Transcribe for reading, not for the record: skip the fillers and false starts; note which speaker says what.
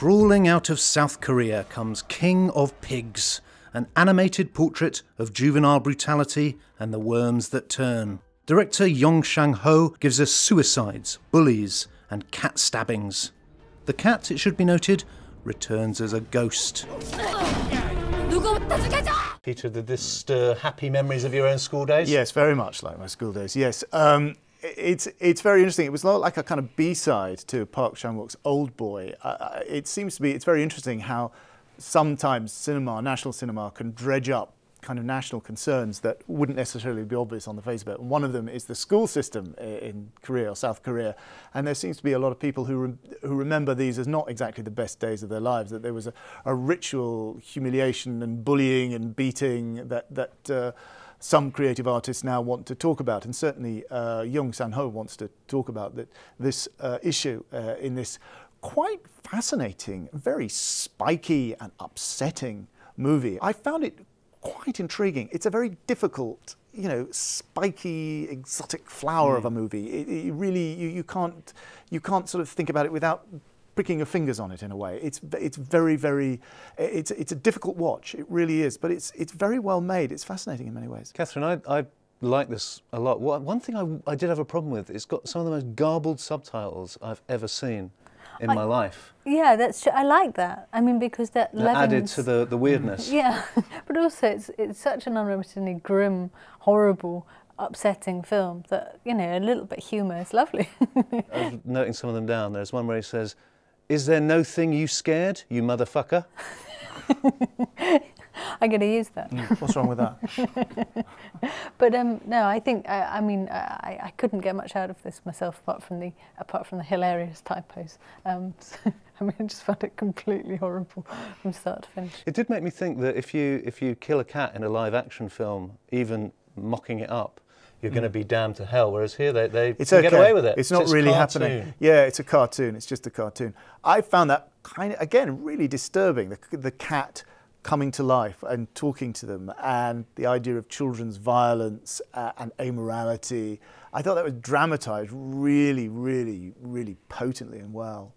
Speaker 1: Crawling out of South Korea comes King of Pigs, an animated portrait of juvenile brutality and the worms that turn. Director Sang-ho Yeon gives us suicides, bullies and cat stabbings. The cat, it should be noted, returns as a ghost.
Speaker 2: Peter, did this stir happy memories of your own school days?
Speaker 3: Yes, very much like my school days, yes. It's very interesting. It was like a kind of B-side to Park Chan-wook's Old Boy. It seems to be, it's very interesting how sometimes cinema, national cinema, can dredge up kind of national concerns that wouldn't necessarily be obvious on the face of it. And one of them is the school system in Korea or South Korea. And there seems to be a lot of people who remember these as not exactly the best days of their lives, that there was a ritual humiliation and bullying and beating that some creative artists now want to talk about. And certainly Sang-ho wants to talk about this issue in this quite fascinating, very spiky and upsetting movie. I found it quite intriguing. It's a very difficult, you know, spiky, exotic flower of a movie. It really, you can't sort of think about it without pricking your fingers on it in a way. It's very, very, it's a difficult watch. It really is, but it's very well made. It's fascinating in many ways.
Speaker 2: Catherine, I like this a lot. One thing I did have a problem with, it's got some of the most garbled subtitles I've ever seen in my life.
Speaker 4: Yeah, that's true. I like that. I mean, because that
Speaker 2: added to the weirdness.
Speaker 4: Yeah, but also it's such an unremittingly grim, horrible, upsetting film that, you know, a little bit humour is lovely.
Speaker 2: I was noting some of them down. There's one where he says, "Is there no thing you scared, you motherfucker?"
Speaker 4: I'm going to use that.
Speaker 3: What's wrong with that?
Speaker 4: But no, I think I couldn't get much out of this myself apart from the hilarious typos. So, I mean, I just found it completely horrible from start to finish.
Speaker 2: It did make me think that if you kill a cat in a live action film, even mocking it up, you're going to be damned to hell. Whereas here they can get away with it.
Speaker 3: It's not really happening. Yeah, it's a cartoon. It's just a cartoon. I found that kind of, again, really disturbing. The cat coming to life and talking to them, and the idea of children's violence and amorality. I thought that was dramatised really, really, really potently and well.